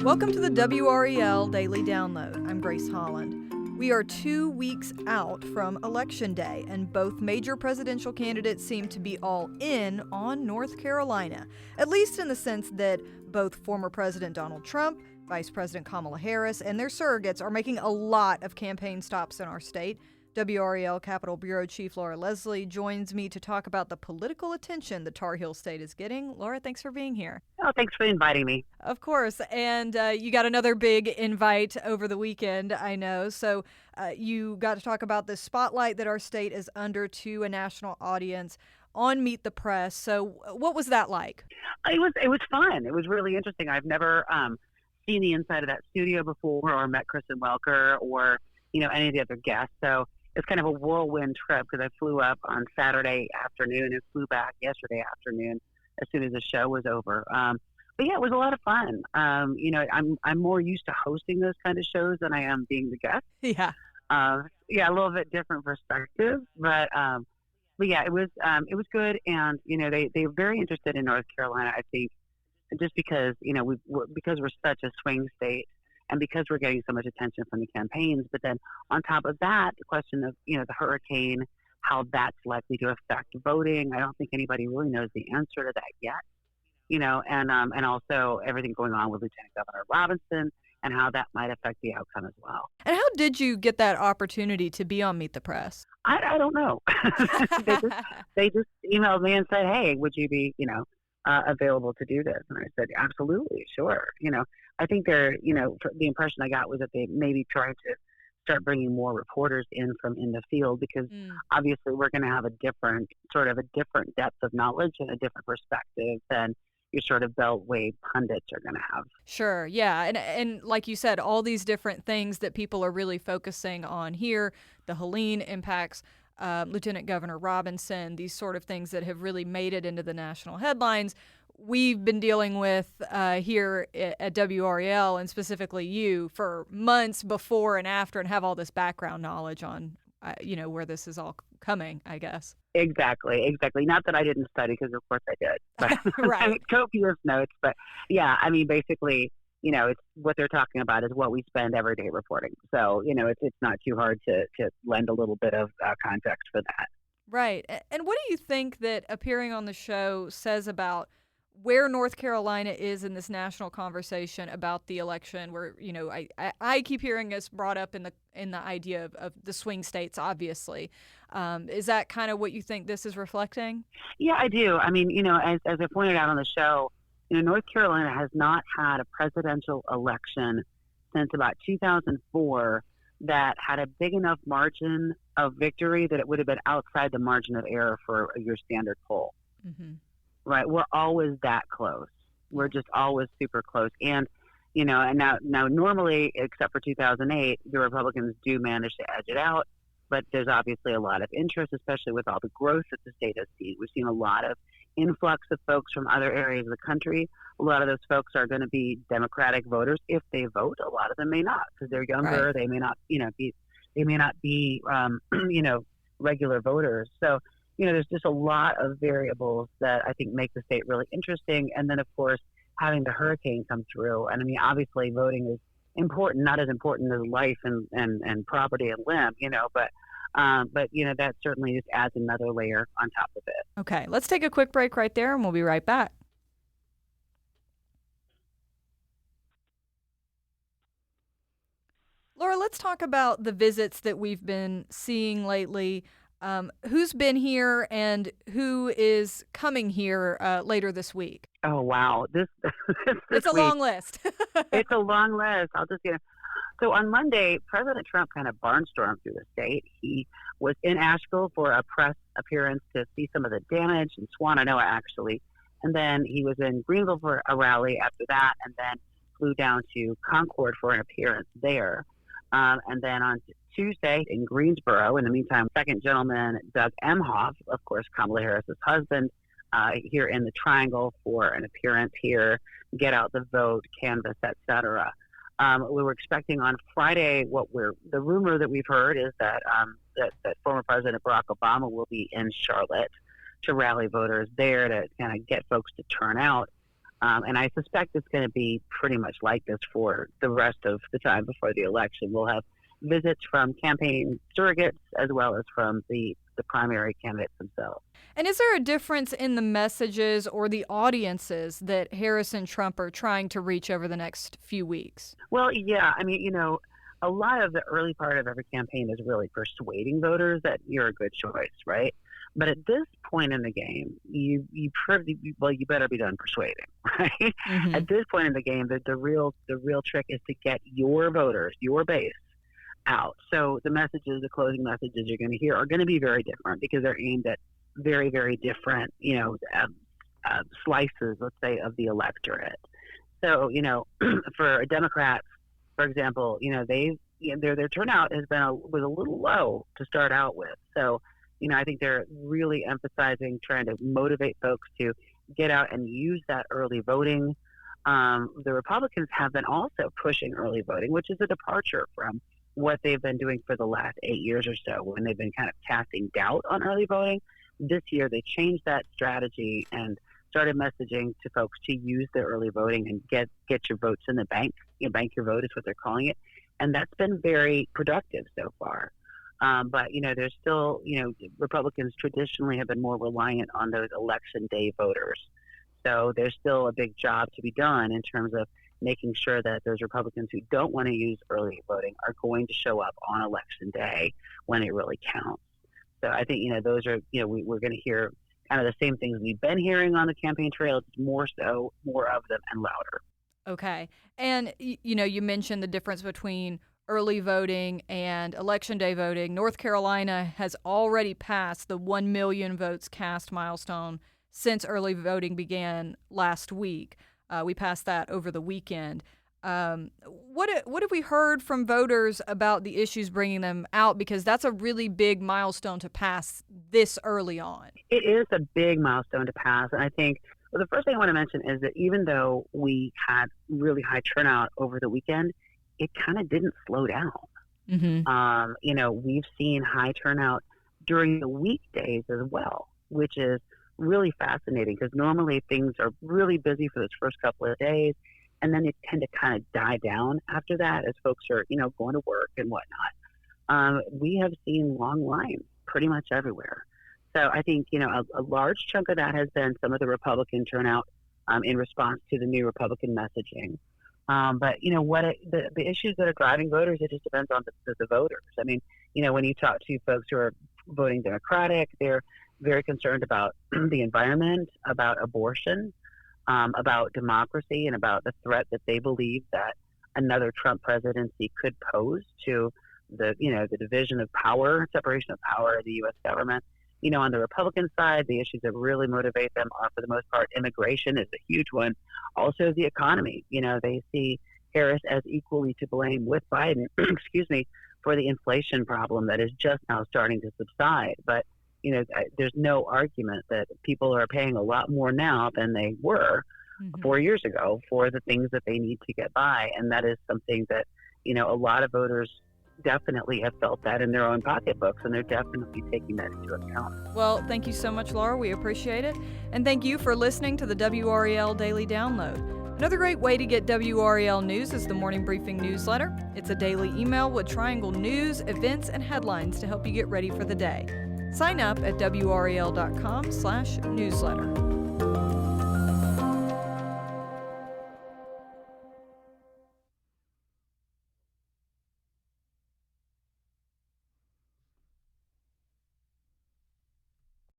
Welcome to the WRAL Daily Download. I'm Grace Holland. We are 2 weeks out from Election Day, and both major presidential candidates seem to be all in on North Carolina, at least in the sense that both former President Donald Trump, Vice President Kamala Harris, and their surrogates are making a lot of campaign stops in our state. WRAL Capitol Bureau Chief Laura Leslie joins me to talk about the political attention the Tar Heel state is getting. Laura, thanks for being here. Oh, thanks for inviting me. Of course. And you got another big invite over the weekend, I know. So you got to talk about the spotlight that our state is under to a national audience on Meet the Press. So what was that like? It was fun. It was really interesting. I've never seen the inside of that studio before or met Kristen Welker or, any of the other guests. So it's kind of a whirlwind trip because I flew up on Saturday afternoon and flew back yesterday afternoon as soon as the show was over. But yeah, it was a lot of fun. I'm more used to hosting those kind of shows than I am being the guest. Yeah. A little bit different perspective, but yeah, it was good. And, they're very interested in North Carolina, I think, just because, because we're such a swing state. And because we're getting so much attention from the campaigns, but then on top of that, the question of, the hurricane, how that's likely to affect voting. I don't think anybody really knows the answer to that yet, and also everything going on with Lieutenant Governor Robinson and how that might affect the outcome as well. And how did you get that opportunity to be on Meet the Press? I don't know. they just emailed me and said, hey, would you be, available to do this? And I said, absolutely, sure. I think the impression I got was that they maybe tried to start bringing more reporters in the field because obviously we're going to have a different depth of knowledge and a different perspective than your sort of beltway pundits are going to have. Sure. Yeah. And like you said, all these different things that people are really focusing on here, the Helene impacts, Lieutenant Governor Robinson, these sort of things that have really made it into the national headlines. We've been dealing with here at WRAL, and specifically you, for months before and after, and have all this background knowledge on, where this is all coming, I guess. Exactly. Not that I didn't study, because of course I did. But, right. Copious notes. But yeah, basically, it's what they're talking about is what we spend every day reporting. So, it's not too hard to lend a little bit of context for that. Right. And what do you think that appearing on the show says about where North Carolina is in this national conversation about the election, where, I keep hearing us brought up in the idea of the swing states, obviously. Is that kind of what you think this is reflecting? Yeah, I do. As I pointed out on the show, North Carolina has not had a presidential election since about 2004 that had a big enough margin of victory that it would have been outside the margin of error for your standard poll. Mm-hmm. Right. We're always that close. We're just always super close. And, and now normally, except for 2008, the Republicans do manage to edge it out. But there's obviously a lot of interest, especially with all the growth that the state has seen. We've seen a lot of influx of folks from other areas of the country. A lot of those folks are going to be Democratic voters if they vote. A lot of them may not because they're younger. Right. They may not, be regular voters. So, there's just a lot of variables that I think make the state really interesting. And then, of course, having the hurricane come through. And obviously voting is important, not as important as life and property and limb, but that certainly just adds another layer on top of it. Okay, let's take a quick break right there and we'll be right back. Laura, let's talk about the visits that we've been seeing lately. Who's been here and who is coming here later this week? Oh, wow. This it's a long list. It's a long list. So on Monday, President Trump kind of barnstormed through the state. He was in Asheville for a press appearance to see some of the damage in Swannanoa, actually. And then he was in Greenville for a rally after that, and then flew down to Concord for an appearance there. And then on Tuesday in Greensboro, in the meantime, second gentleman, Doug Emhoff, of course, Kamala Harris's husband, here in the Triangle for an appearance here, get out the vote, canvass, etc. We were expecting on Friday the rumor that we've heard is that former President Barack Obama will be in Charlotte to rally voters there to kind of get folks to turn out. And I suspect it's going to be pretty much like this for the rest of the time before the election. We'll have visits from campaign surrogates as well as from the primary candidates themselves. And is there a difference in the messages or the audiences that Harris and Trump are trying to reach over the next few weeks? Well, yeah. I mean, a lot of the early part of every campaign is really persuading voters that you're a good choice, right? But at this point in the game, you better be done persuading, right? Mm-hmm. At this point in the game, the real trick is to get your voters, your base, out. So the closing messages you're going to hear are going to be very different because they're aimed at very, very different, slices, let's say, of the electorate. So, for Democrats, for example, their turnout was a little low to start out with. So, I think they're really emphasizing trying to motivate folks to get out and use that early voting. The Republicans have been also pushing early voting, which is a departure from what they've been doing for the last 8 years or so when they've been kind of casting doubt on early voting. This year, they changed that strategy and started messaging to folks to use their early voting and get your votes in the bank. Bank your vote is what they're calling it. And that's been very productive so far. But, there's still, Republicans traditionally have been more reliant on those election day voters. So there's still a big job to be done in terms of making sure that those Republicans who don't want to use early voting are going to show up on election day when it really counts. So I think, those are, we're going to hear kind of the same things we've been hearing on the campaign trail, more of them and louder. Okay. And, you mentioned the difference between early voting and election day voting. North Carolina has already passed the 1 million votes cast milestone since early voting began last week. We passed that over the weekend. What have we heard from voters about the issues bringing them out? Because that's a really big milestone to pass this early on. It is a big milestone to pass. And I think the first thing I want to mention is that even though we had really high turnout over the weekend, it kind of didn't slow down. Mm-hmm. We've seen high turnout during the weekdays as well, which is really fascinating because normally things are really busy for those first couple of days, and then they tend to kind of die down after that as folks are, going to work and whatnot. We have seen long lines pretty much everywhere. So I think, a large chunk of that has been some of the Republican turnout in response to the new Republican messaging. But, the issues that are driving voters, it just depends on the voters. I mean, when you talk to folks who are voting Democratic, they're very concerned about the environment, about abortion, about democracy, and about the threat that they believe that another Trump presidency could pose to the division of power, separation of power of the U.S. government. On the Republican side, the issues that really motivate them are, for the most part, immigration is a huge one. Also, the economy. They see Harris as equally to blame with Biden, for the inflation problem that is just now starting to subside. But, there's no argument that people are paying a lot more now than they were 4 years ago for the things that they need to get by. And that is something that, a lot of voters definitely have felt that in their own pocketbooks, and they're definitely taking that into account. Well, thank you so much, Laura. We appreciate it. And thank you for listening to the WRAL Daily Download. Another great way to get WRAL news is the Morning Briefing newsletter. It's a daily email with Triangle news, events, and headlines to help you get ready for the day. Sign up at WRAL.com/newsletter.